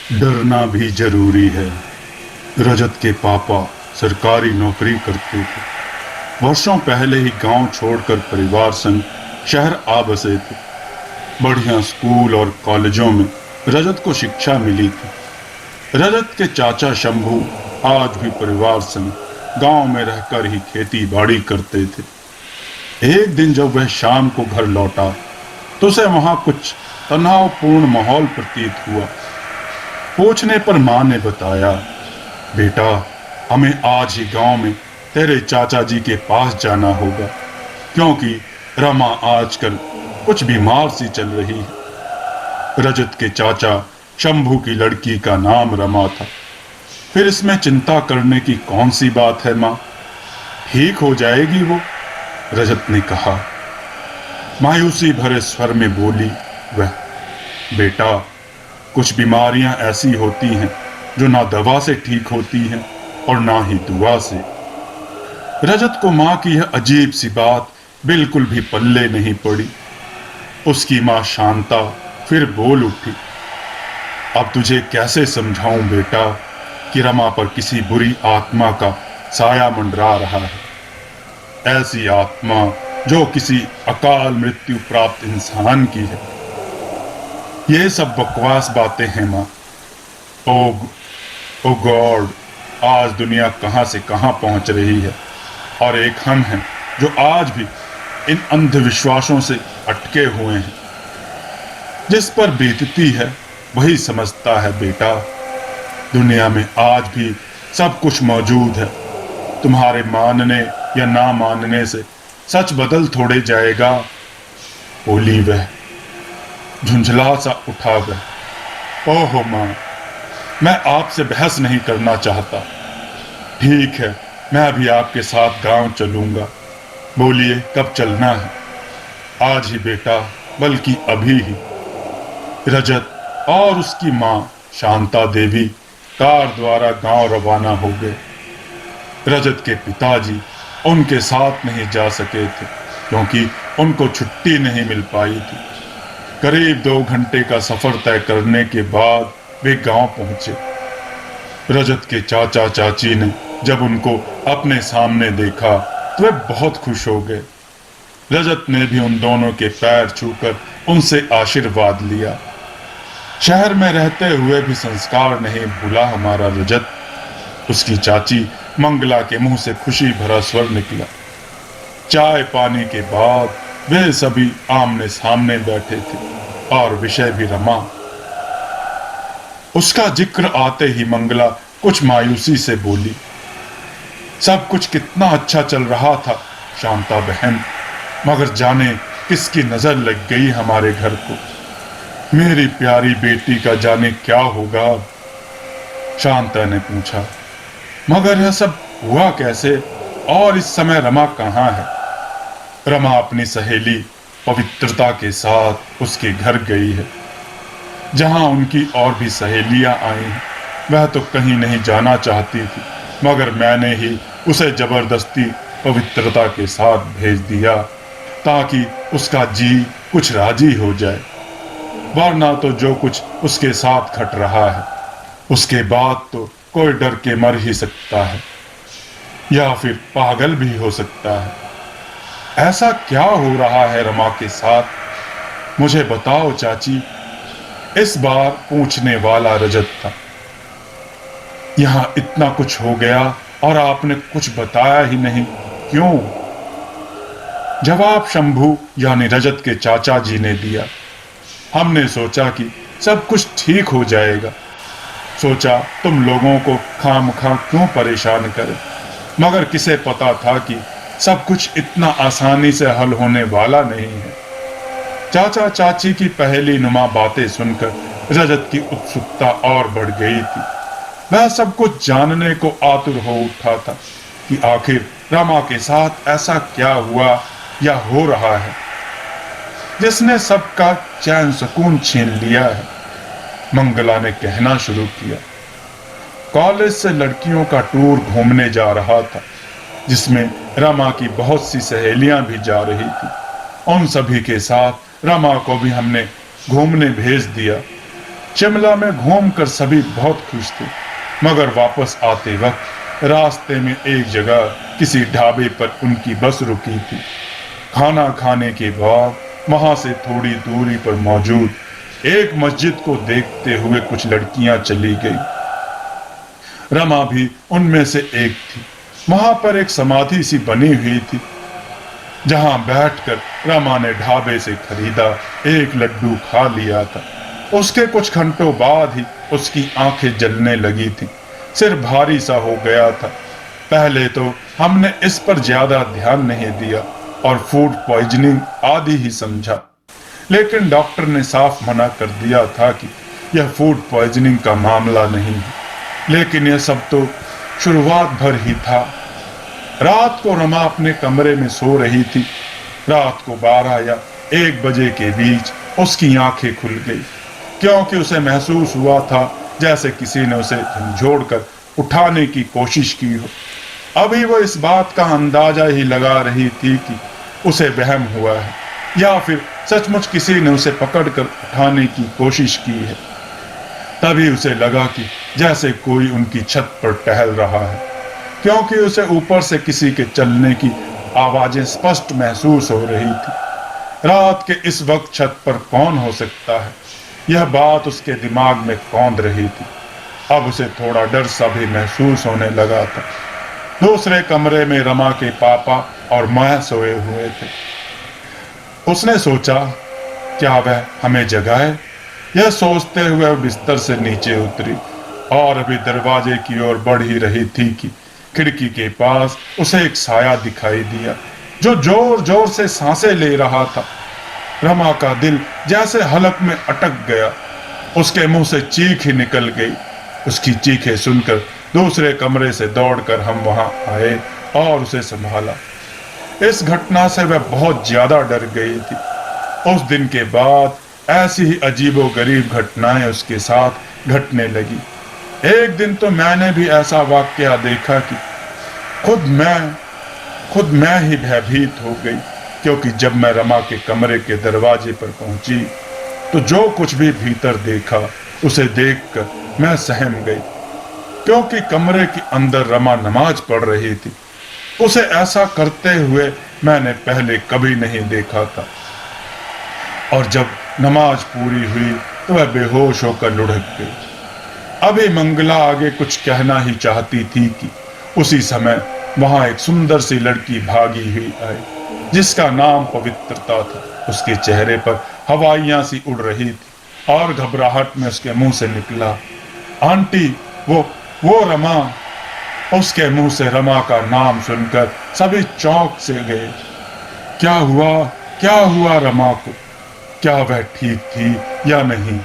डरना भी जरूरी है। रजत के पापा सरकारी नौकरी करते थे। वर्षों पहले ही गांव छोड़कर परिवार संग शहर आ बसे थे। बढ़िया स्कूल और कॉलेजों में रजत को शिक्षा मिली थी। रजत के चाचा शंभू आज भी परिवार संग गांव में रहकर ही खेती बाड़ी करते थे। एक दिन जब वह शाम को घर लौटा तो उसे वहां कुछ तनावपूर्ण माहौल प्रतीत हुआ। पूछने पर मां ने बताया, बेटा, हमें आज ही गांव में तेरे चाचा जी के पास जाना होगा, क्योंकि रमा आजकल कुछ बीमार सी चल रही है। रजत के चाचा शंभू की लड़की का नाम रमा था। फिर इसमें चिंता करने की कौन सी बात है मां? ठीक हो जाएगी वो, रजत ने कहा। मायूसी भरे स्वर में बोली वह, बेटा, कुछ बीमारियां ऐसी होती हैं जो ना दवा से ठीक होती हैं और ना ही दुआ से। रजत को मां की यह अजीब सी बात बिल्कुल भी पल्ले नहीं पड़ी। उसकी मां शांता फिर बोल उठी, अब तुझे कैसे समझाऊं बेटा कि रमा पर किसी बुरी आत्मा का साया मंडरा रहा है। ऐसी आत्मा जो किसी अकाल मृत्यु प्राप्त इंसान की है। ये सब बकवास बातें हैं मां। ओ गॉड, आज दुनिया कहां से कहां पहुंच रही है और एक हम हैं जो आज भी इन अंधविश्वासों से अटके हुए हैं। जिस पर बीतती है वही समझता है बेटा। दुनिया में आज भी सब कुछ मौजूद है। तुम्हारे मानने या ना मानने से सच बदल थोड़े जाएगा, बोली वह। झुंझला सा उठा वह। ओहो मां, मैं आपसे बहस नहीं करना चाहता। ठीक है, मैं अभी आपके साथ गांव चलूंगा। बोलिए, कब चलना है? आज ही बेटा, बल्कि अभी ही। रजत और उसकी मां शांता देवी कार द्वारा गांव रवाना हो गए। रजत के पिताजी उनके साथ नहीं जा सके थे, क्योंकि उनको छुट्टी नहीं मिल पाई थी। करीब 2 घंटे का सफर तय करने के बाद वे गांव पहुंचे। रजत के चाचा चाची ने जब उनको अपने सामने देखा तो वे बहुत खुश हो गए। रजत ने भी उन दोनों के पैर छूकर उनसे आशीर्वाद लिया। शहर में रहते हुए भी संस्कार नहीं भूला हमारा रजत, उसकी चाची मंगला के मुंह से खुशी भरा स्वर निकला। चाय पानी के बाद वे सभी आमने सामने बैठे थे और विषय भी रमा। उसका जिक्र आते ही मंगला कुछ मायूसी से बोली, सब कुछ कितना अच्छा चल रहा था शांता बहन, मगर जाने किसकी नजर लग गई हमारे घर को। मेरी प्यारी बेटी का जाने क्या होगा? शांता ने पूछा। मगर यह सब हुआ कैसे और इस समय रमा कहाँ है? रमा अपनी सहेली पवित्रता के साथ उसके घर गई है। जहां उनकी और भी सहेलियां आई हैं, वह तो कहीं नहीं जाना चाहती थी, मगर मैंने ही उसे जबरदस्ती पवित्रता के साथ भेज दिया ताकि उसका जी कुछ राजी हो जाए। वरना तो जो कुछ उसके साथ घट रहा है, उसके बाद तो कोई डर के मर ही सकता है या फिर पागल भी हो सकता है। ऐसा क्या हो रहा है रमा के साथ? मुझे बताओ चाची, इस बार पूछने वाला रजत था। यहां इतना कुछ हो गया और आपने कुछ बताया ही नहीं, क्यों? जवाब शंभू यानी रजत के चाचा जी ने दिया। हमने सोचा कि सब कुछ ठीक हो जाएगा। सोचा तुम लोगों को खामखा क्यों परेशान करें, मगर किसे पता था कि सब कुछ इतना आसानी से हल होने वाला नहीं है। चाचा चाची की पहली नुमा बातें सुनकर रजत की उत्सुकता और बढ़ गई थी। वह सब कुछ जानने को आतुर हो उठा था कि आखिर रमा के साथ ऐसा क्या हुआ या हो रहा है जिसने सबका चैन सुकून छीन लिया है। मंगला ने कहना शुरू किया, कॉलेज से लड़कियों का टूर घूमने जा रहा था, जिसमें रमा की बहुत सी सहेलियां भी जा रही थी। उन सभी के साथ रमा को भी हमने घूमने भेज दिया। शिमला में घूमकर सभी बहुत खुश थे, मगर वापस आते वक्त रास्ते में एक जगह किसी ढाबे पर उनकी बस रुकी थी। खाना खाने के बाद वहां से थोड़ी दूरी पर मौजूद एक मस्जिद को देखते हुए कुछ लड़कियां चली गई। रमा भी उनमें से एक थी। वहां पर एक समाधि सी बनी हुई थी, जहां बैठकर रमा ने ढाबे से खरीदा एक लड्डू खा लिया था। उसके कुछ घंटों बाद ही उसकी आंखें जलने लगी थी, सिर भारी सा हो गया था। पहले तो हमने इस पर ज्यादा ध्यान नहीं दिया और फूड पॉइजनिंग आदि ही समझा, लेकिन डॉक्टर ने साफ मना कर दिया था कि यह फूड पॉइजनिंग का मामला नहीं है। लेकिन यह सब तो शुरुआत भर ही था। रात को रमा अपने कमरे में सो रही थी। रात को 12 या 1 बजे के बीच उसकी आंखें खुल गई, क्योंकि उसे महसूस हुआ था जैसे किसी ने उसे झंझोड़कर उठाने की कोशिश की हो। अभी वो इस बात का अंदाजा ही लगा रही थी कि उसे वहम हुआ है या फिर सचमुच किसी ने उसे पकड़कर उठाने की कोशिश की है। तभी उसे लगा कि जैसे कोई उनकी छत पर टहल रहा है, क्योंकि उसे ऊपर से किसी के चलने की आवाजें स्पष्ट महसूस हो रही थी। रात के इस वक्त छत पर कौन हो सकता है, यह बात उसके दिमाग में कौंध रही थी। अब उसे थोड़ा डर सा भी महसूस होने लगा था। दूसरे कमरे में रमा के पापा और मैं सोए हुए थे। उसने सोचा, क्या वह हमें जगाए? यह सोचते हुए बिस्तर से नीचे उतरी और अभी दरवाजे की ओर बढ़ ही रही थी कि खिड़की के पास उसे एक साया दिखाई दिया, जो जोर जोर से सांसें ले रहा था। रमा का दिल जैसे हलक में अटक गया। उसके मुंह से चीख ही निकल गई। उसकी चीखें सुनकर दूसरे कमरे से दौड़कर हम वहां आए और उसे संभाला। इस घटना से वह बहुत ज्यादा डर गई थी। उस दिन के बाद ऐसी ही अजीबोगरीब घटनाएं उसके साथ घटने लगी। एक दिन तो मैंने भी ऐसा वाकया देखा कि खुद मैं ही भयभीत हो गई, क्योंकि जब मैं रमा के कमरे के दरवाजे पर पहुंची तो जो कुछ भी भीतर देखा उसे देखकर मैं सहम गई, क्योंकि कमरे के अंदर रमा नमाज पढ़ रही थी। उसे ऐसा करते हुए मैंने पहले कभी नहीं देखा था। और जब नमाज पूरी हुई तो वह बेहोश होकर लुढ़क गई। अभी मंगला आगे कुछ कहना ही चाहती थी कि उसी समय वहां एक सुंदर सी लड़की भागी हुई आई, जिसका नाम पवित्रता था। उसके चेहरे पर हवाइयां सी उड़ रही थी और घबराहट में उसके मुंह से निकला, आंटी, वो रमा। उसके मुंह से रमा का नाम सुनकर सभी चौंक से गए। क्या हुआ रमा को? क्या वह ठीक थी या नहीं?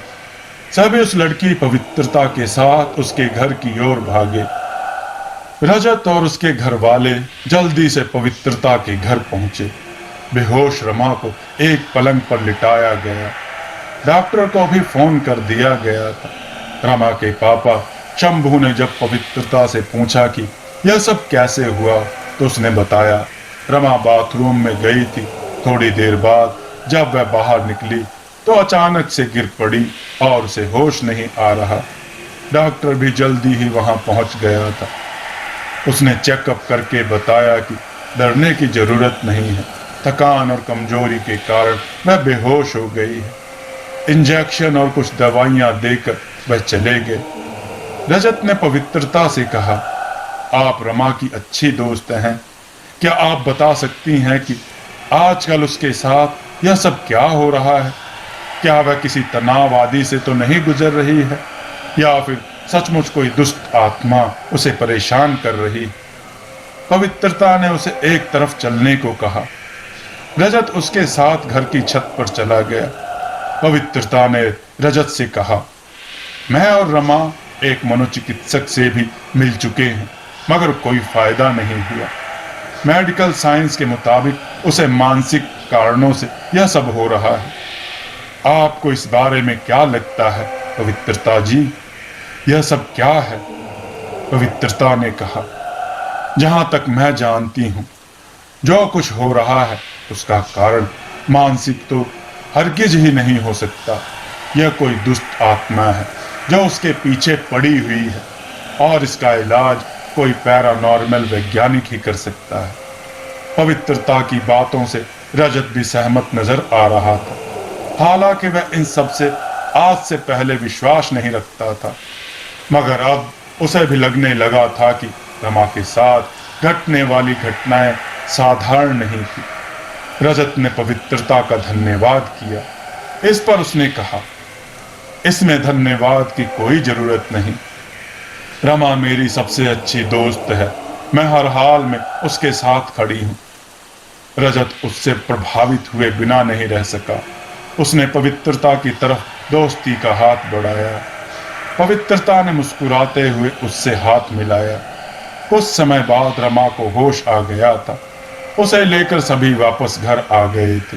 सभी उस लड़की पवित्रता के साथ उसके घर की ओर भागे। रजत और उसके घर वाले जल्दी से पवित्रता के घर पहुंचे। बेहोश रमा को एक पलंग पर लिटाया गया। डॉक्टर को भी फोन कर दिया गया था। रमा के पापा शंभू ने जब पवित्रता से पूछा कि यह सब कैसे हुआ, तो उसने बताया, रमा बाथरूम में गई थी। थोड़ी देर बाद जब वह बाहर निकली तो अचानक से गिर पड़ी और उसे होश नहीं आ रहा। डॉक्टर भी जल्दी ही वहां पहुंच गया था। उसने चेकअप करके बताया कि डरने की जरूरत नहीं है, थकान और कमजोरी के कारण वह बेहोश हो गई है। इंजेक्शन और कुछ दवाइयां देकर वह चले गए। रजत ने पवित्रता से कहा, आप रमा की अच्छी दोस्त हैं, क्या आप बता सकती हैं कि आजकल उसके साथ यह सब क्या हो रहा है? क्या वह किसी तनाव आदि से तो नहीं गुजर रही है, या फिर सचमुच कोई दुष्ट आत्मा उसे परेशान कर रही? पवित्रता ने उसे एक तरफ चलने को कहा। रजत उसके साथ घर की छत पर चला गया। पवित्रता ने रजत से कहा, मैं और रमा एक मनोचिकित्सक से भी मिल चुके हैं, मगर कोई फायदा नहीं हुआ। मेडिकल साइंस के मुताबिक उसे मानसिक कारणों से यह सब हो रहा है। आपको इस बारे में क्या लगता है पवित्रता जी? यह सब क्या है? पवित्रता ने कहा, जहां तक मैं जानती हूं, जो कुछ हो रहा है उसका कारण मानसिक तो हरगिज ही नहीं हो सकता। यह कोई दुष्ट आत्मा है जो उसके पीछे पड़ी हुई है और इसका इलाज कोई पैरानॉर्मल वैज्ञानिक ही कर सकता है। पवित्रता की बातों से रजत भी सहमत नजर आ रहा था, हालांकि वह इन सब से आज से पहले विश्वास नहीं रखता था, मगर अब उसे भी लगने लगा था कि रमा के साथ घटने वाली घटनाएं साधारण नहीं थी। रजत ने पवित्रता का धन्यवाद किया। इस पर उसने कहा, इसमें धन्यवाद की कोई जरूरत नहीं। रमा मेरी सबसे अच्छी दोस्त है, मैं हर हाल में उसके साथ खड़ी हूं। रजत उससे प्रभावित हुए बिना नहीं रह सका। उसने पवित्रता की तरफ दोस्ती का हाथ बढ़ाया। पवित्रता ने मुस्कुराते हुए उससे हाथ मिलाया। कुछ समय बाद रमा को होश आ गया था। उसे लेकर सभी वापस घर आ गए थे।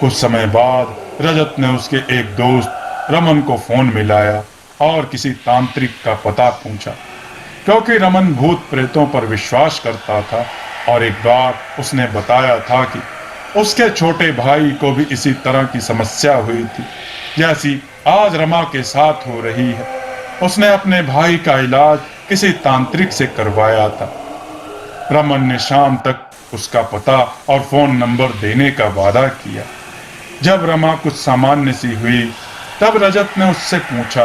कुछ समय बाद रजत ने उसके एक दोस्त रमन को फोन मिलाया और किसी तांत्रिक का पता पूछा, क्योंकि रमन भूत प्रेतों पर विश्वास करता था और एक बार उसने बताया था कि उसके छोटे भाई को भी इसी तरह की समस्या हुई थी जैसी आज रमा के साथ हो रही है। उसने अपने भाई का इलाज किसी तांत्रिक से करवाया था। रमन ने शाम तक उसका पता और फोन नंबर देने का वादा किया। जब रमा कुछ सामान्य सी हुई तब रजत ने उससे पूछा,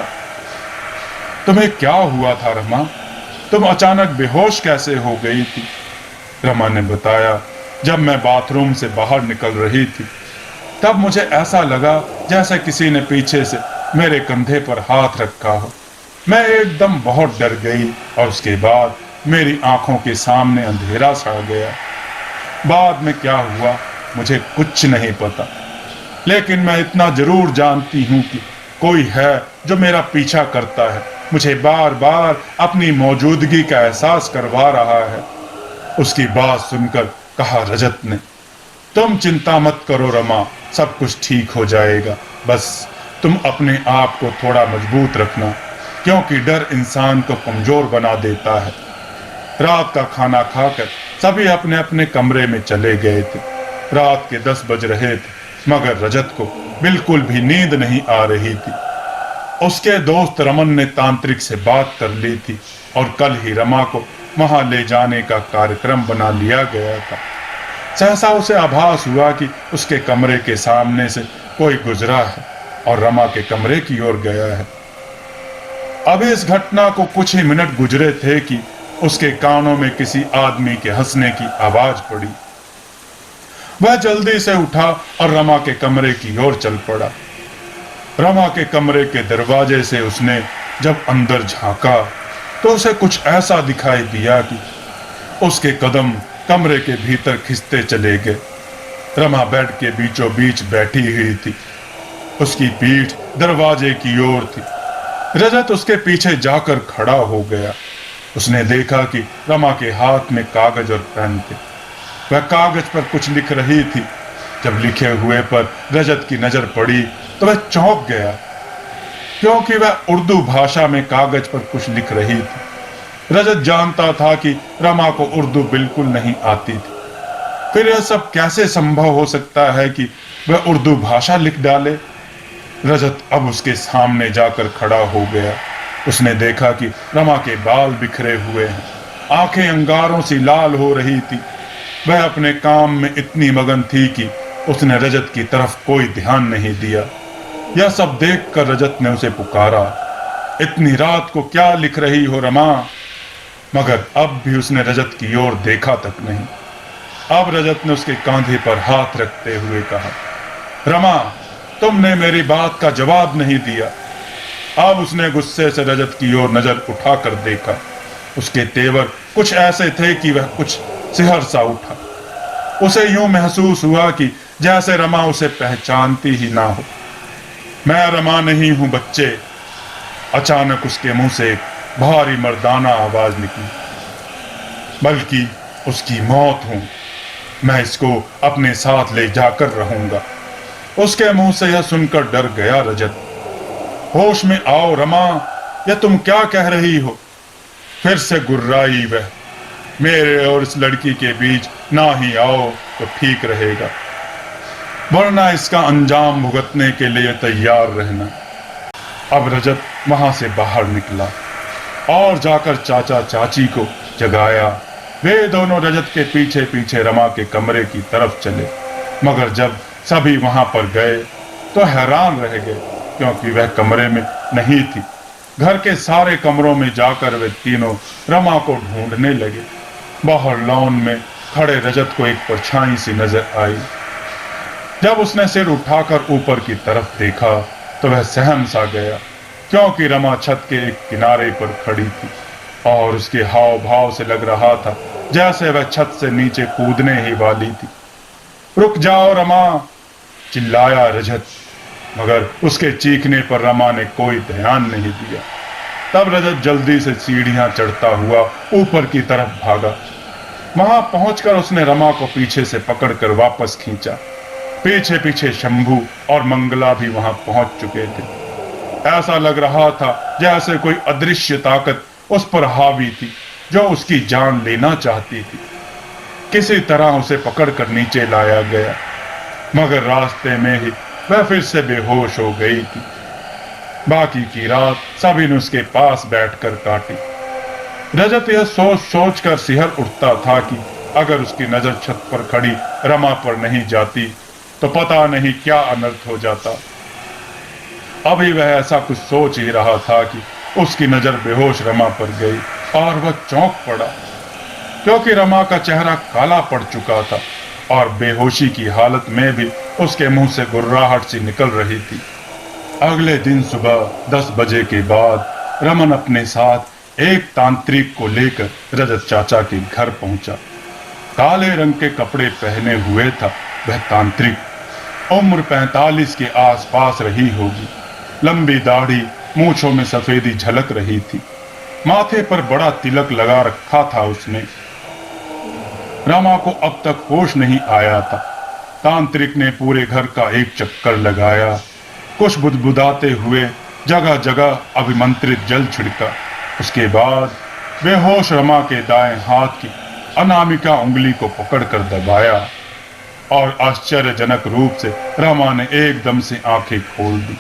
तुम्हें क्या हुआ था रमा? तुम अचानक बेहोश कैसे हो गई थी? रमा ने बताया, जब मैं बाथरूम से बाहर निकल रही थी तब मुझे ऐसा लगा जैसे किसी ने पीछे से मेरे कंधे पर हाथ रखा हो। मैं एकदम बहुत डर गई और उसके बाद मेरी आंखों के सामने अंधेरा छा गया। बाद में क्या हुआ मुझे कुछ नहीं पता, लेकिन मैं इतना जरूर जानती हूँ कि कोई है जो मेरा पीछा करता है, मुझे बार बार अपनी मौजूदगी का एहसास करवा रहा है। उसकी बात सुनकर कहा रजत ने, तुम चिंता मत करो रमा, सब कुछ ठीक हो जाएगा। बस तुम अपने आप को थोड़ा मजबूत रखना, क्योंकि डर इंसान को कमजोर बना देता है। रात का खाना खाकर सभी अपने अपने कमरे में चले गए थे। रात के 10 बज रहे थे, मगर रजत को बिल्कुल भी नींद नहीं आ रही थी। उसके दोस्त रमन ने तांत्रिक से बात कर ली थी और कल ही रमा को वहां ले जाने का कार्यक्रम बना लिया गया था। सहसा उसे आभास हुआ कि उसके कमरे के सामने से कोई गुजरा है और रमा के कमरे की ओर गया है। अब इस घटना को कुछ ही मिनट गुजरे थे कि उसके कानों में किसी आदमी के हंसने की आवाज पड़ी। वह जल्दी से उठा और रमा के कमरे की ओर चल पड़ा। रमा के कमरे के दरवाजे से उसने जब अंदर झांका तो उसे कुछ ऐसा दिखाई दिया कि उसके कदम कमरे के भीतर खिंचते चले गए। रमा बेड के बीचों बीच बैठी हुई थी। उसकी पीठ दरवाजे की ओर थी। रजत उसके पीछे जाकर खड़ा हो गया। उसने देखा कि रमा के हाथ में कागज और पेन थे। वह कागज पर कुछ लिख रही थी। जब लिखे हुए पर रजत की नजर पड़ी तो वह चौंक गया, क्योंकि वह उर्दू भाषा में कागज पर कुछ लिख रही थी। रजत जानता था कि रमा को उर्दू बिल्कुल नहीं आती थी। फिर यह सब कैसे संभव हो सकता है कि वह उर्दू भाषा लिख डाले? रजत अब उसके सामने जाकर खड़ा हो गया। उसने देखा कि रमा के बाल बिखरे हुए हैं, आंखें अंगारों से लाल हो रही थी। वह अपने काम में इतनी मगन थी कि उसने रजत की तरफ कोई ध्यान नहीं दिया। यह सब देखकर रजत ने उसे पुकारा, इतनी रात को क्या लिख रही हो रमा? मगर अब भी उसने रजत की ओर देखा तक नहीं। अब रजत ने उसके कंधे पर हाथ रखते हुए कहा, रमा, तुमने मेरी बात का जवाब नहीं दिया। अब उसने गुस्से से रजत की ओर नजर उठाकर देखा। उसके तेवर कुछ ऐसे थे कि वह कुछ सिहर सा उठा। उसे यूं महसूस हुआ कि जैसे रमा उसे पहचानती ही ना हो। मैं रमा नहीं हूं बच्चे। अचानक उसके मुंह से एक भारी मर्दाना आवाज निकली, बल्कि उसकी मौत हूं। मैं इसको अपने साथ ले जाकर रहूंगा। उसके मुंह से यह सुनकर डर गया रजत। होश में आओ रमा, यह तुम क्या कह रही हो? फिर से गुर्राई वह। मेरे और इस लड़की के बीच ना ही आओ तो ठीक रहेगा, वरना इसका अंजाम भुगतने के लिए तैयार रहना। अब रजत वहां से बाहर निकला और जाकर चाचा चाची को जगाया। वे दोनों रजत के पीछे पीछे रमा के कमरे की तरफ चले, मगर जब सभी वहां पर गए तो हैरान रह गए, क्योंकि वह कमरे में नहीं थी। घर के सारे कमरों में जाकर वे तीनों रमा को ढूंढने लगे। बाहर लॉन में खड़े रजत को एक परछाई सी नजर आई। जब उसने सिर उठाकर ऊपर की तरफ देखा तो वह सहम सा गया, क्योंकि रमा छत के एक किनारे पर खड़ी थी और उसके हाव भाव से लग रहा था जैसे वह छत से नीचे कूदने ही वाली थी। रुक जाओ रमा, चिल्लाया रजत, मगर उसके चीखने पर रमा ने कोई ध्यान नहीं दिया। तब रजत जल्दी से सीढ़ियां चढ़ता हुआ ऊपर की तरफ भागा। वहां पहुंचकर उसने रमा को पीछे से पकड़कर वापस खींचा। पीछे पीछे शंभू और मंगला भी वहां पहुंच चुके थे। ऐसा लग रहा था जैसे कोई अदृश्य ताकत उस पर हावी थी, जो उसकी जान लेना चाहती थी। किसी तरह उसे पकड़कर नीचे लाया गया, मगर रास्ते में ही वह फिर से बेहोश हो गई थी। बाकी की रात सभी ने उसके पास बैठकर काटी। रजत यह सोच सोच कर सिहर उठता था कि अगर उसकी नजर छत पर खड़ी रमा पर नहीं जाती तो पता नहीं क्या अनर्थ हो जाता। अभी वह ऐसा कुछ सोच ही रहा था कि उसकी नजर बेहोश रमा पर गई और वह चौंक पड़ा, क्योंकि रमा का चेहरा काला पड़ चुका था और बेहोशी की हालत में भी उसके मुंह से गुर्राहट सी निकल रही थी। अगले दिन सुबह 10 बजे के बाद रमन अपने साथ एक तांत्रिक को लेकर रजत चाचा के घर पहुंचा। काले रंग के कपड़े पहने हुए था वह तांत्रिक। उम्र 45 के आसपास रही होगी। लंबी दाढ़ी, मूंछों में सफेदी झलक रही थी। माथे पर बड़ा तिलक लगा रखा था उसने। रमा को अब तक होश नहीं आया था। तांत्रिक ने पूरे घर का एक चक्कर लगाया, कुछ बुदबुदाते हुए जगह जगह अभिमंत्रित जल छिड़का। उसके बाद बेहोश रमा के दाएं हाथ की अनामिका उंगली को पकड़कर दबाया और आश्चर्यजनक रूप से रमा ने एकदम से आंखें खोल दी।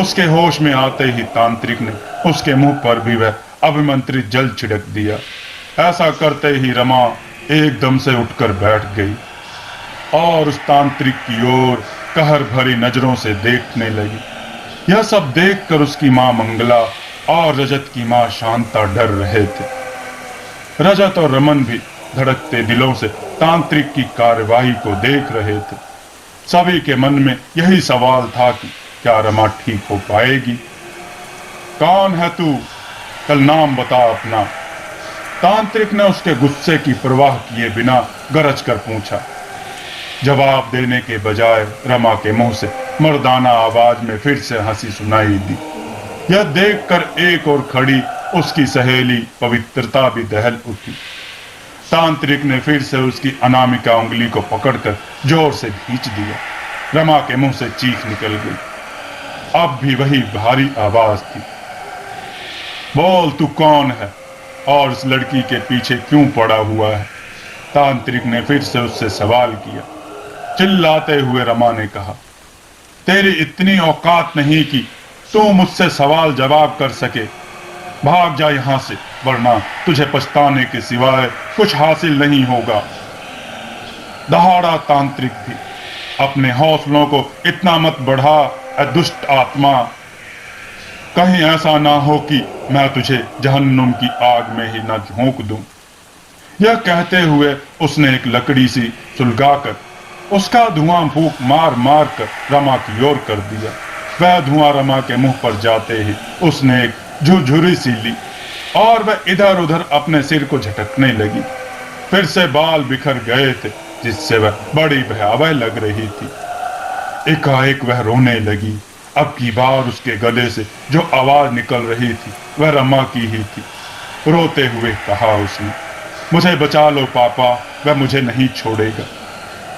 उसके होश में आते ही तांत्रिक ने उसके मुंह पर भी वह अभिमंत्रित जल छिड़क दिया। ऐसा करते ही रमा एकदम से उठकर बैठ गई और उस तांत्रिक की ओर कहर भरी नजरों से देखने लगी। यह सब देखकर उसकी मां मंगला और रजत की मां शांता डर रहे थे। रजत और रमन भी धड़कते दिलों से तांत्रिक की कार्यवाही को देख रहे थे। सभी के मन में यही सवाल था कि क्या रमा ठीक हो पाएगी। कौन है तू, कल नाम बता अपना, तांत्रिक ने उसके गुस्से की परवाह किए बिना गरज कर पूछा। जवाब देने के बजाय रमा के मुंह से मर्दाना आवाज में फिर से हंसी सुनाई दी। यह देखकर एक और खड़ी उसकी सहेली पवित्रता भी दहल उठी। तांत्रिक ने फिर से उसकी अनामिका उंगली को पकड़कर जोर से खींच दिया। रमा के मुंह से चीख निकल गई। अब भी वही भारी आवाज थी, बोल तू कौन है और इस लड़की के पीछे क्यों पड़ा हुआ है। तांत्रिक ने फिर से उससे सवाल किया। चिल्लाते हुए रमा ने कहा, तेरी इतनी औकात नहीं कि तू मुझसे सवाल जवाब कर सके। भाग जा यहां से, वरना तुझे पछताने के सिवाय कुछ हासिल नहीं होगा। दहाड़ा तांत्रिक भी, अपने हौसलों को इतना मत बढ़ा ऐ दुष्ट आत्मा, कहीं ऐसा ना हो कि मैं तुझे जहन्नुम की आग में ही न झोंक दूं। यह कहते हुए उसने एक लकड़ी सी सुलगाकर उसका धुआं फूंक मार मार कर रमा की ओर कर दिया। वह धुआं रमा के मुंह पर जाते ही उसने एक झुरझुरी सी ली और वह इधर उधर अपने सिर को झटकने लगी। फिर से बाल बिखर गए थे, जिससे वह बड़ी भयावह लग रही थी। एकाएक वह रोने लगी। अब की बार उसके गले से जो आवाज निकल रही थी वह रमा की ही थी। रोते हुए कहा उसने, मुझे बचा लो पापा, वह मुझे नहीं छोड़ेगा।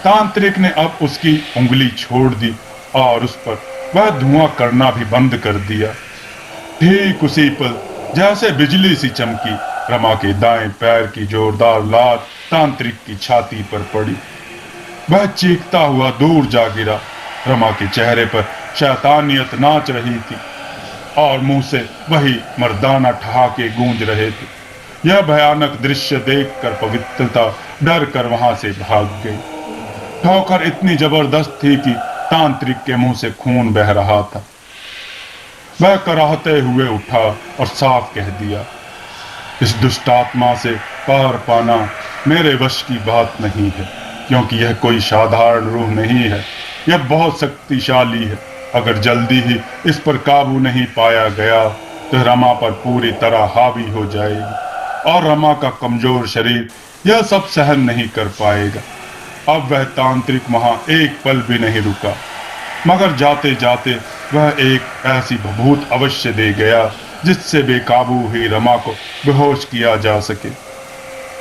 तांत्रिक ने अब उसकी उंगली छोड़ दी और उस पर वह धुआं करना भी बंद कर दिया। ठीक उसी पल जैसे बिजली सी चमकी, रमा के दाएं पैर की जोरदार लात तांत्रिक की छाती पर पड़ी। वह चीखता हुआ दूर जा गिरा। रमा के चेहरे पर शैतानियत नाच रही थी। और मुंह से वही मर्दाना ठहाके गूंज रहे थे। यह भयानक दृश्य देखकर पवित्रता डर कर वहां से भाग गई। ठोकर इतनी जबरदस्त थी कि तांत्रिक के मुंह से खून बह रहा था। वह कराहते हुए उठा और साफ कह दिया, इस दुष्ट आत्मा से पार पाना मेरे वश की बात नहीं है, क्योंकि यह कोई साधारण रूह नहीं है, यह बहुत शक्तिशाली है। अगर जल्दी ही इस पर काबू नहीं पाया गया तो रमा पर पूरी तरह हावी हो जाएगी और रमा का कमजोर शरीर यह सब सहन नहीं कर पाएगा। अब वह तांत्रिक वहां एक पल भी नहीं रुका, मगर जाते जाते वह एक ऐसी भभूत अवश्य दे गया जिससे बेकाबू ही रमा को बेहोश किया जा सके।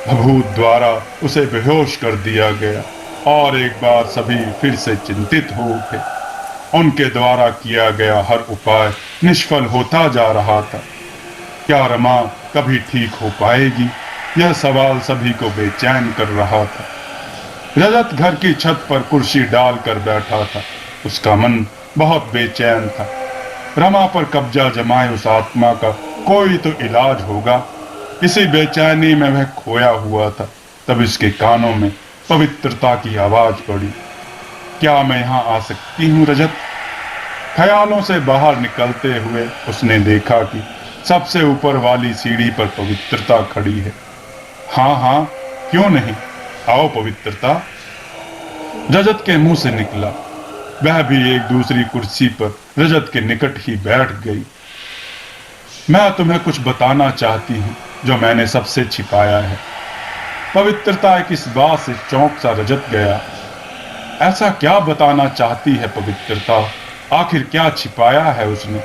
भभूत द्वारा उसे बेहोश कर दिया गया और एक बार सभी फिर से चिंतित हो उठे। उनके द्वारा किया गया हर उपाय निष्फल होता जा रहा था। क्या रमा कभी ठीक हो पाएगी? यह सवाल सभी को बेचैन कर रहा था। रजत घर की छत पर कुर्सी डालकर बैठा था। उसका मन बहुत बेचैन था। रमा पर कब्जा जमाए उस आत्मा का कोई तो इलाज होगा, इसी बेचैनी में वह खोया हुआ था। तब इसके कानों में पवित्रता की आवाज पड़ी, क्या मैं यहाँ आ सकती हूँ रजत? ख्यालों से बाहर निकलते हुए उसने देखा कि सबसे ऊपर वाली सीढ़ी पर पवित्रता खड़ी है। हाँ हाँ, क्यों नहीं, आओ पवित्रता, रजत के मुंह से निकला। वह भी एक दूसरी कुर्सी पर रजत के निकट ही बैठ गई। मैं तुम्हें कुछ बताना चाहती हूँ जो मैंने सबसे छिपाया है। पवित्रता एक इस बात से चौंक सा रजत गया। ऐसा क्या बताना चाहती है पवित्रता? आखिर क्या छिपाया है उसने?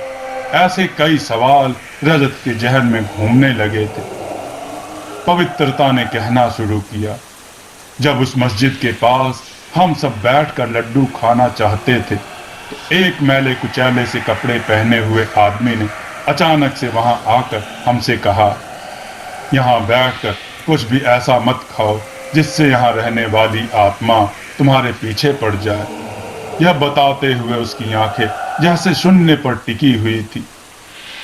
ऐसे कई सवाल रजत के जहन में घूमने लगे थे। पवित्रता ने कहना शुरू किया, जब उस मस्जिद के पास हम सब बैठकर लड्डू खाना चाहते थे तो एक मैले कुचैले से कपड़े पहने हुए आदमी ने अचानक से वहां आकर हमसे कहा, यहाँ बैठकर कुछ भी ऐसा मत खाओ जिससे यहाँ रहने वाली आत्मा तुम्हारे पीछे पड़ जाए। यह बताते हुए उसकी आंखें जैसे शून्य पर टिकी हुई थी।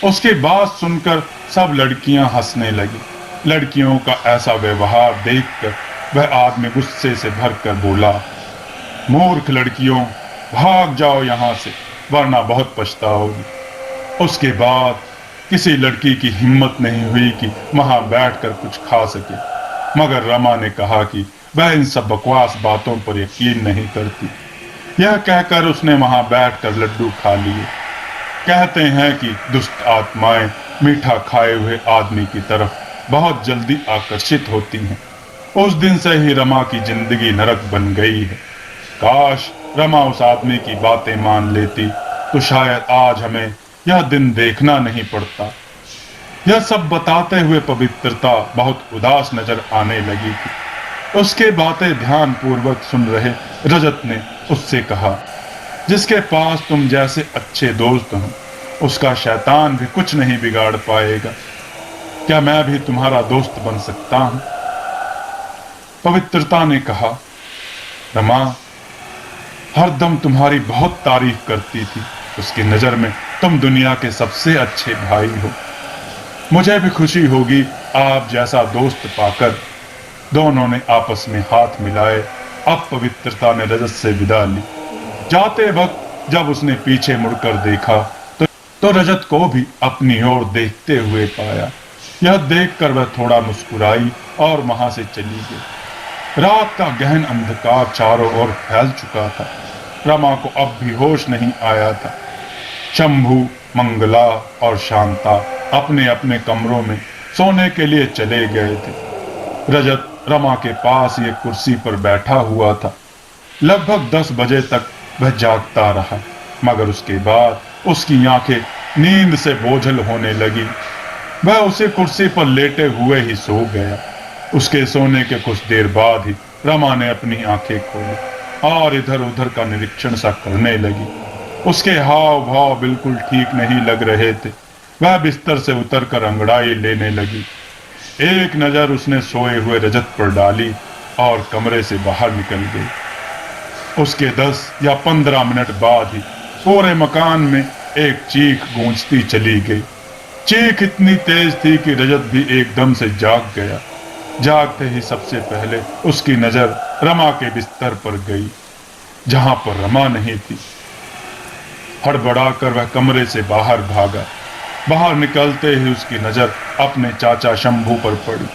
उसकी बात सुनकर सब लड़कियां हंसने लगी। लड़कियों का ऐसा व्यवहार देखकर वह आदमी गुस्से से भरकर बोला, मूर्ख लड़कियों, भाग जाओ यहाँ से, वरना बहुत पछताओगी। उसके बाद किसी लड़की की हिम्मत नहीं हुई कि वहां बैठकर कुछ खा सके, मगर रमा ने कहा कि वह इन सब बकवास बातों पर यकीन नहीं करती। यह कहकर उसने वहां बैठकर लड्डू खा लिए। कहते हैं कि दुष्ट आत्माएं मीठा खाए हुए आदमी की तरफ बहुत जल्दी आकर्षित होती हैं। उस दिन से ही रमा की जिंदगी नरक बन गई है। काश रमा उस आदमी की बातें मान लेती तो शायद आज हमें यह दिन देखना नहीं पड़ता। यह सब बताते हुए पवित्रता बहुत उदास नजर आने लगी थी। उसके बातें ध्यान पूर्वक सुन रहे रजत ने उससे कहा, जिसके पास तुम जैसे अच्छे दोस्त हो उसका शैतान भी कुछ नहीं बिगाड़ पाएगा। क्या मैं भी तुम्हारा दोस्त बन सकता हूं? पवित्रता ने कहा, रमा हरदम तुम्हारी बहुत तारीफ करती थी। उसकी नजर में तुम दुनिया के सबसे अच्छे भाई हो। मुझे भी खुशी होगी आप जैसा दोस्त पाकर। दोनों ने आपस में हाथ मिलाए। अब पवित्रता ने रजत से विदा ली। जाते वक्त जब उसने पीछे मुड़कर देखा तो रजत को भी अपनी ओर देखते हुए पाया। यह देखकर वह थोड़ा मुस्कुराई और वहां से चली गई। रात का गहन अंधकार चारों ओर फैल चुका था। रमा को अब भी होश नहीं आया था। शंभू, मंगला और शांता अपने अपने कमरों में सोने के लिए चले गए थे। रजत रमा के पास एक कुर्सी पर बैठा हुआ था। लगभग 10 बजे तक वह जागता रहा, मगर उसके बाद उसकी आंखें नींद से बोझल होने लगी। वह उसी कुर्सी पर लेटे हुए ही सो गया। उसके सोने के कुछ देर बाद ही रमा ने अपनी आंखें खोली और इधर उधर का निरीक्षण सा करने लगी। उसके हाव भाव बिल्कुल ठीक नहीं लग रहे थे। वह बिस्तर से उतरकर अंगड़ाई लेने लगी। एक नजर उसने सोए हुए रजत पर डाली और कमरे से बाहर निकल गई। उसके 10 या 15 मिनट बाद ही पूरे मकान में एक चीख गूंजती चली गई। चीख इतनी तेज थी कि रजत भी एकदम से जाग गया। जागते ही सबसे पहले उसकी नजर रमा के बिस्तर पर गई, जहां पर रमा नहीं थी। हड़बड़ाकर वह कमरे से बाहर भागा। बाहर निकलते ही उसकी नजर अपने चाचा शंभू पर पड़ी।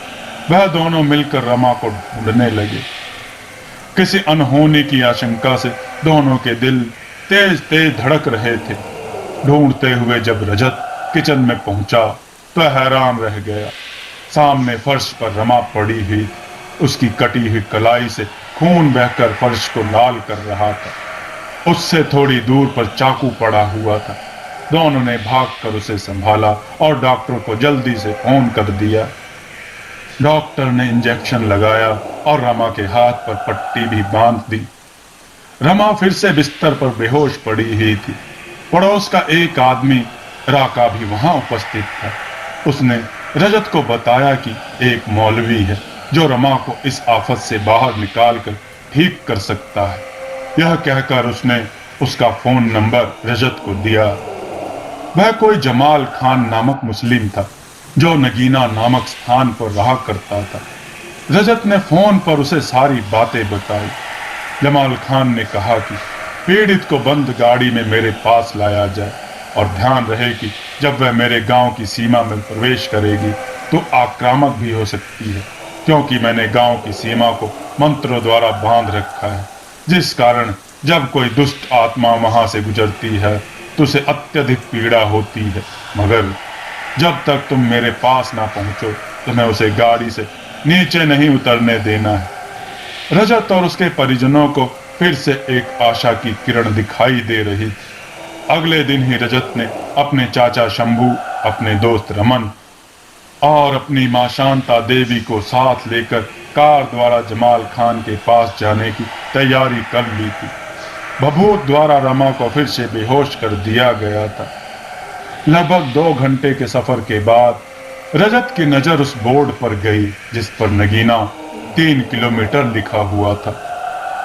वह दोनों मिलकर रमा को ढूंढने लगे। किसी अनहोनी की आशंका से दोनों के दिल तेज तेज धड़क रहे थे। ढूंढते हुए जब रजत किचन में पहुंचा तो हैरान रह गया। सामने फर्श पर रमा पड़ी हुई, उसकी कटी हुई कलाई से खून बहकर फर्श को लाल कर रहा था। उससे थोड़ी दूर पर चाकू पड़ा हुआ था। दोनों ने भागकर उसे संभाला और डॉक्टर को जल्दी से फोन कर दिया। डॉक्टर ने इंजेक्शन लगाया और रमा के हाथ पर पट्टी भी बांध दी। रमा फिर से बिस्तर पर बेहोश पड़ी हुई थी। पड़ोस का एक आदमी राका भी वहां उपस्थित था। उसने रजत को बताया कि एक मौलवी है जो रमा को इस आफत से बाहर निकालकर ठीक कर सकता है। यह कहकर उसने उसका फोन नंबर रजत को दिया। वह कोई जमाल खान नामक मुस्लिम था जो नगीना नामक स्थान पर रहा करता था। रजत ने फोन पर उसे सारी बातें बताई। जमाल खान ने कहा कि पीड़ित को बंद गाड़ी में मेरे पास लाया जाए और ध्यान रहे कि जब वह मेरे गांव की सीमा में प्रवेश करेगी तो आक्रामक भी हो सकती है, क्योंकि मैंने गांव की सीमा को मंत्रों द्वारा बांध रखा है, जिस कारण जब कोई दुष्ट आत्मा वहां से गुजरती है तो उसे अत्यधिक पीड़ा होती है। मगर जब तक तुम मेरे पास ना पहुंचो तो मैं उसे गाड़ी से नीचे नहीं उतरने देना है। रजत और उसके परिजनों को फिर से एक आशा की किरण दिखाई दे रही थी। अगले दिन ही रजत ने अपने चाचा शंभू, अपने दोस्त रमन और अपनी मां शांता देवी को साथ लेकर कार द्वारा जमाल खान के पास जाने की तैयारी कर ली थी। भभूत द्वारा रमा को फिर से बेहोश कर दिया गया था। लगभग 2 घंटे के सफर के बाद रजत की नजर उस बोर्ड पर गई जिस पर नगीना 3 किलोमीटर लिखा हुआ था।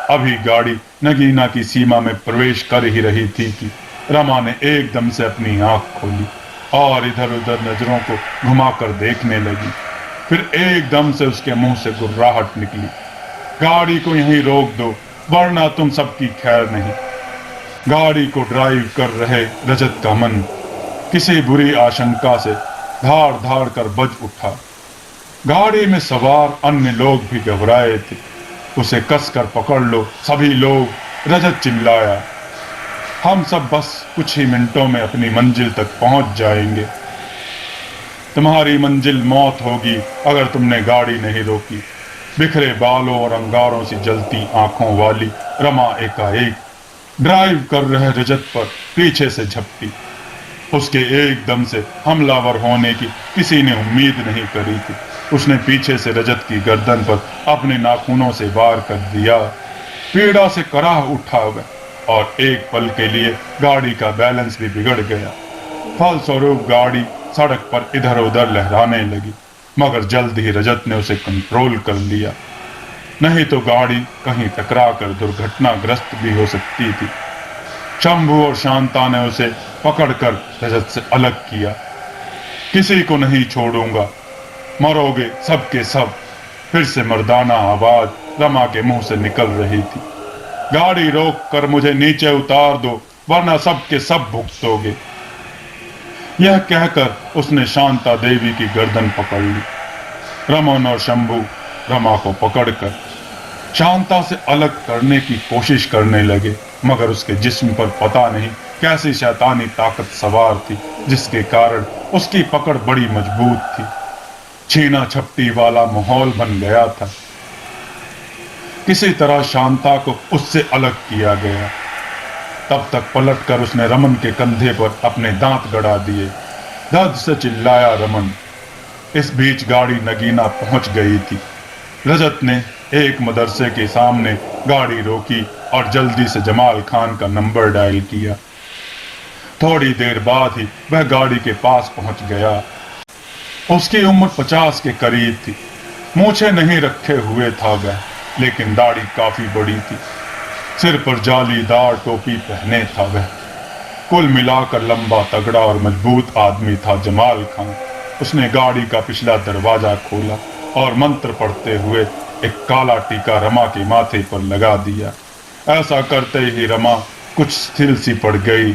अभी गाड़ी नगीना की सीमा में प्रवेश कर ही रही थी कि रमा ने एकदम से अपनी आंख खोली और इधर उधर नजरों को घुमाकर देखने लगी। फिर एकदम से उसके मुंह से गुर्राहट निकली, गाड़ी को यहीं रोक दो वरना तुम सबकी खैर नहीं। गाड़ी को ड्राइव कर रहे रजत का मन किसी बुरी आशंका से धाड़ धाड़ कर बज उठा। गाड़ी में सवार अन्य लोग भी घबराए थे। उसे कसकर पकड़ लो सभी लोग, रजत चिल्लाया। हम सब बस कुछ ही मिनटों में अपनी मंजिल तक पहुंच जाएंगे। तुम्हारी मंजिल मौत होगी अगर तुमने गाड़ी नहीं रोकी। बिखरे बालों और अंगारों से जलती आंखों वाली रमा एकाएक ड्राइव कर रहे रजत पर पीछे से झपटी। उसके एकदम से हमलावर होने की किसी ने उम्मीद नहीं करी थी। उसने पीछे से रजत की गर्दन पर अपने नाखूनों से वार कर दिया। पीड़ा से कराह उठा वह और एक पल के लिए गाड़ी का बैलेंस भी बिगड़ गया। फलस्वरूप गाड़ी सड़क पर इधर उधर लहराने लगी, मगर जल्द ही रजत ने उसे कंट्रोल कर लिया, नहीं तो गाड़ी कहीं टकरा कर दुर्घटनाग्रस्त भी हो सकती थी। शंभू और शांता ने उसे पकड़कर रजत से अलग किया। किसी को नहीं छोड़ूंगा, मरोगे सबके सब। फिर से मर्दाना आवाज रमा के मुंह से निकल रही थी। गाड़ी रोक कर मुझे नीचे उतार दो वरना सबके सब भुगतोगे। यह कहकर उसने शांता देवी की गर्दन पकड़ ली। रमन और शंभू रमा को पकड़कर शांता से अलग करने की कोशिश करने लगे, मगर उसके जिस्म पर पता नहीं कैसी शैतानी ताकत सवार थी जिसके कारण उसकी पकड़ बड़ी मजबूत थी। छीना झपटी वाला माहौल बन गया था। किसी तरह शांता को उससे अलग किया गया। तब तक पलटकर उसने रमन के कंधे पर अपने दांत गड़ा दिए। दर्द से चिल्लाया रमन। इस बीच गाड़ी नगीना पहुंच गई थी। रजत ने एक मदरसे के सामने गाड़ी रोकी और जल्दी से जमाल खान का नंबर डायल किया। थोड़ी देर बाद ही वह गाड़ी के पास पहुंच गया। उसकी उम्र 50 के करीब थी। मूछें नहीं रखे हुए था वह, लेकिन दाढ़ी काफी बड़ी थी। सिर पर जालीदार टोपी पहने था वह। कुल मिलाकर लंबा, तगड़ा और मजबूत आदमी था जमाल खान। उसने गाड़ी का पिछला दरवाजा खोला और मंत्र पढ़ते हुए एक काला टीका रमा के माथे पर लगा दिया। ऐसा करते ही रमा कुछ स्थिर सी पड़ गई।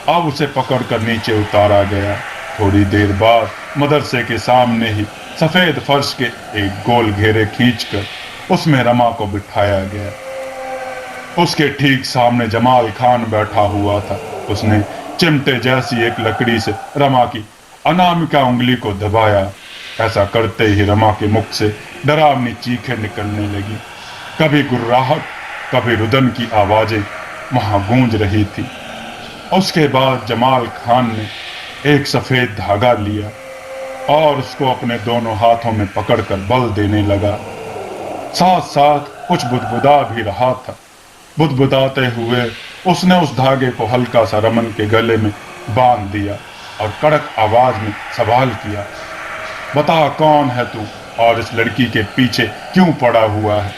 अब उसे पकड़कर नीचे उतारा गया। थोड़ी देर बाद मदरसे के सामने ही सफेद फर्श के एक गोल घेरे खींचकर उसमें रमा को बिठाया गया। उसके ठीक सामने जमाल खान बैठा हुआ था। उसने चिमटे जैसी एक लकड़ी से रमा की अनामिका उंगली को दबाया। ऐसा करते ही रमा के मुख से डरावनी चीखें निकलने लगी। कभी गुर्राहट, कभी रुदन की आवाजें वहां गूंज रही थी। उसके बाद जमाल खान ने एक सफेद धागा लिया और उसको अपने दोनों हाथों में पकड़कर बल देने लगा। साथ साथ कुछ बुदबुदा भी रहा था। बुदबुदाते हुए उसने उस धागे को हल्का सा रमन के गले में बांध दिया और कड़क आवाज में सवाल किया, बता कौन है तू और इस लड़की के पीछे क्यों पड़ा हुआ है?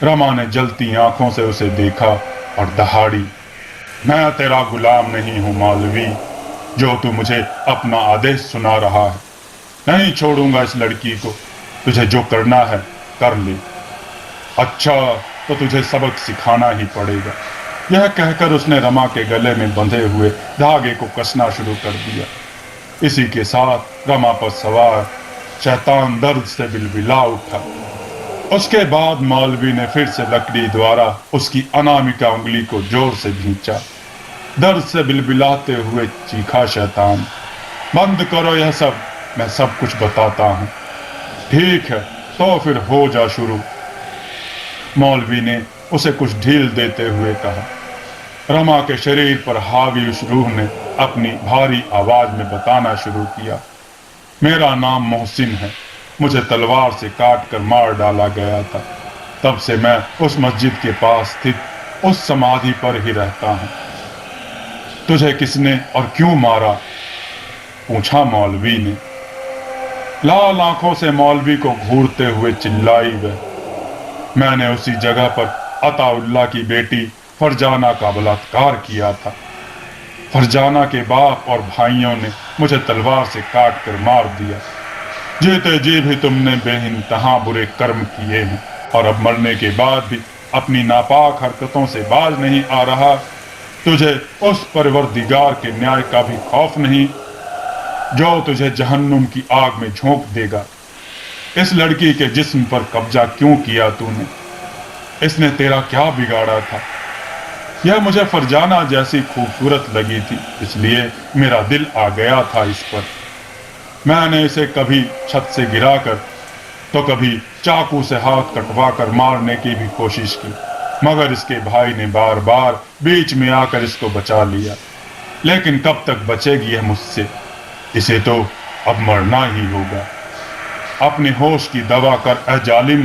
रमा ने जलती आंखों से उसे देखा और दहाड़ी, मैं तेरा गुलाम नहीं हूं मालवी, जो तू मुझे अपना आदेश सुना रहा है। नहीं छोड़ूंगा इस लड़की को, तुझे जो करना है कर ले। अच्छा, तो तुझे सबक सिखाना ही पड़ेगा। यह कहकर उसने रमा के गले में बंधे हुए धागे को कसना शुरू कर दिया। इसी के साथ रमा पर सवार शैतान दर्द से बिलबिला उठा। उसके बाद मौलवी ने फिर से लकड़ी द्वारा उसकी अनामिका उंगली को जोर से खींचा। दर्द से बिलबिलाते हुए चीखा शैतान, बंद करो यह सब, मैं सब कुछ बताता हूं। ठीक है, तो फिर हो जा शुरू। मौलवी ने उसे कुछ ढील देते हुए कहा। रमा के शरीर पर हावी उस रूह ने अपनी भारी आवाज में बताना शुरू किया, मेरा नाम मोहसिन है, मुझे तलवार से काट कर मार डाला गया था। तब से मैं उस मस्जिद के पास स्थित उस समाधि पर ही रहता हूं। तुझे किसने और क्यों मारा? पूछा मौलवी ने। लाल आंखों से मौलवी को घूरते हुए चिल्लाई वह, मैंने उसी जगह पर अताउल्लाह की बेटी फरजाना का बलात्कार किया था। फरजाना के बाप और भाइयों ने मुझे तलवार से काट कर मार दिया। जीते जी भी तुमने बेइंतहा बुरे कर्म किए हैं और अब मरने के बाद भी अपनी नापाक हरकतों से बाज नहीं आ रहा। तुझे उस परवरदिगार के न्याय का भी खौफ नहीं जो तुझे जहन्नुम की आग में झोंक देगा। इस लड़की के जिस्म पर कब्जा क्यों किया तूने? इसने तेरा क्या बिगाड़ा था? यह मुझे फरजाना जैसी खूबसूरत लगी थी, इसलिए मेरा दिल आ गया था इस पर। मैंने इसे कभी छत से गिराकर तो कभी चाकू से हाथ कटवा कर मारने की भी कोशिश की, मगर इसके भाई ने बार बार बीच में आकर इसको बचा लिया। लेकिन कब तक बचेगी यह मुझसे? इसे तो अब मरना ही होगा। अपने होश की दवा कर ए जालिम,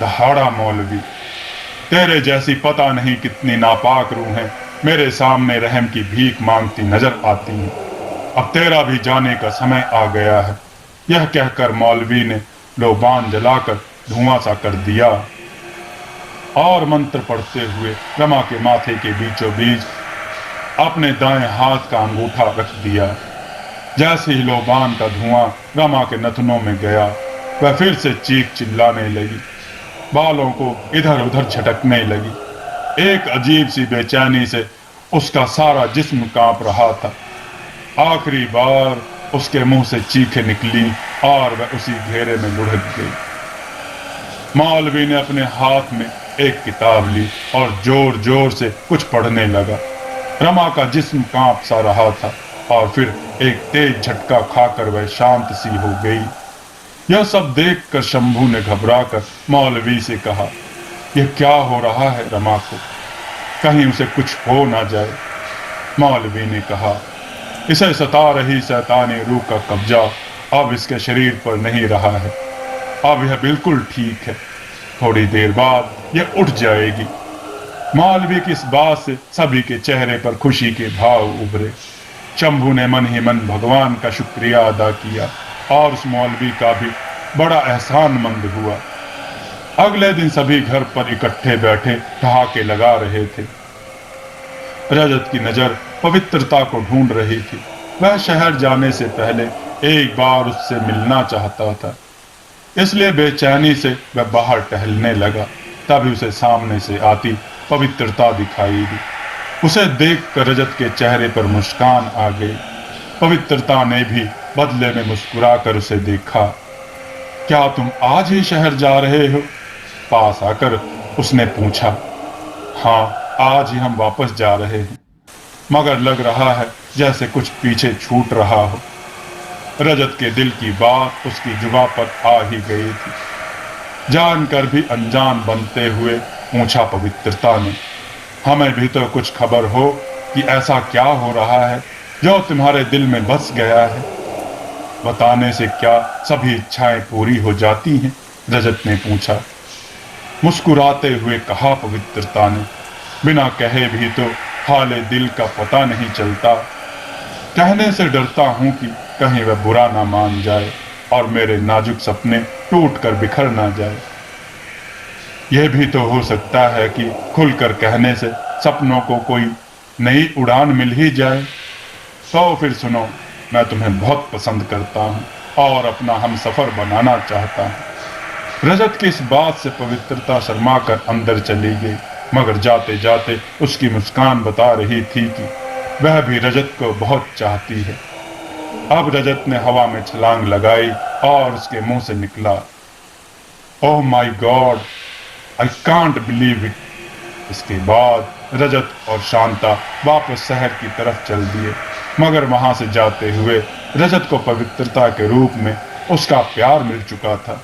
दहाड़ा मौलवी। तेरे जैसी पता नहीं कितनी नापाक रूहें मेरे सामने रहम की भीख मांगती नजर आती हैं। अब तेरा भी जाने का समय आ गया है। यह कहकर मौलवी ने लोबान जलाकर धुआं सा कर दिया और मंत्र पढ़ते हुए रमा के माथे के बीचों बीच अपने दाएं हाथ का अंगूठा रख दिया। जैसे ही लोबान का धुआं रमा के नथनों में गया, वह फिर से चीख चिल्लाने लगी, बालों को इधर उधर झटकने लगी। एक अजीब सी बेचैनी से उसका सारा जिस्म कांप रहा था। आखिरी बार उसके मुंह से चीखें निकली और वह उसी घेरे में लुढ़क गई। मौलवी ने अपने हाथ में एक किताब ली और जोर जोर से कुछ पढ़ने लगा। रमा का जिस्म कांप सा रहा था और फिर एक तेज झटका खाकर वह शांत सी हो गई। यह सब देखकर शंभू ने घबराकर मौलवी से कहा, यह क्या हो रहा है रमा को? कहीं उसे कुछ हो ना जाए। मौलवी ने कहा, इसे सता रही शैतानी रूह का कब्जा अब इसके शरीर पर नहीं रहा है। अब यह बिल्कुल ठीक है, थोड़ी देर बाद यह उठ जाएगी। मौलवी की इस बात से सभी के चेहरे पर खुशी के भाव उभरे। शंभू ने मन ही मन भगवान का शुक्रिया अदा किया और उस मौलवी का भी बड़ा एहसानमंद हुआ। अगले दिन सभी घर पर इकट्ठे बैठे ठहाके लगा रहे थे। रजत की नजर पवित्रता को ढूंढ रही थी। वह शहर जाने से पहले एक बार उससे मिलना चाहता था, इसलिए बेचैनी से वह बाहर टहलने लगा। तभी उसे सामने से आती पवित्रता दिखाई दी। उसे देखकर रजत के चेहरे पर मुस्कान आ गई। पवित्रता ने भी बदले में मुस्कुराकर उसे देखा। क्या तुम आज ही शहर जा रहे हो? पास आकर उसने पूछा। हाँ, आज ही हम वापस जा रहे हैं, मगर लग रहा है जैसे कुछ पीछे छूट रहा हो। रजत के दिल की बात उसकी जुबान पर आ ही गई थी। जानकर भी अनजान बनते हुए पूछा पवित्रता ने, हमें भी तो कुछ खबर हो कि ऐसा क्या हो रहा है जो तुम्हारे दिल में बस गया है। बताने से क्या सभी इच्छाएं पूरी हो जाती हैं? रजत ने पूछा। मुस्कुराते हुए कहा पवित्रता ने, बिना कहे भी तो हाले दिल का पता नहीं चलता। कहने से डरता हूं कि कहीं वह बुरा ना मान जाए और मेरे नाजुक सपने टूट कर बिखर ना जाए। यह भी तो हो सकता है कि खुलकर कहने से सपनों को कोई नई उड़ान मिल ही जाए। तो फिर सुनो, मैं तुम्हें बहुत पसंद करता हूं और अपना हम सफर बनाना चाहता हूं। रजत की इस बात से पवित्रता शर्मा कर अंदर चली गई, मगर जाते जाते उसकी मुस्कान बता रही थी कि वह भी रजत को बहुत चाहती है। अब रजत ने हवा में छलांग लगाई और उसके मुंह से निकला, oh my God, I can't believe it. इसके बाद रजत और शांता वापस शहर की तरफ चल दिए, मगर वहां से जाते हुए रजत को पवित्रता के रूप में उसका प्यार मिल चुका था।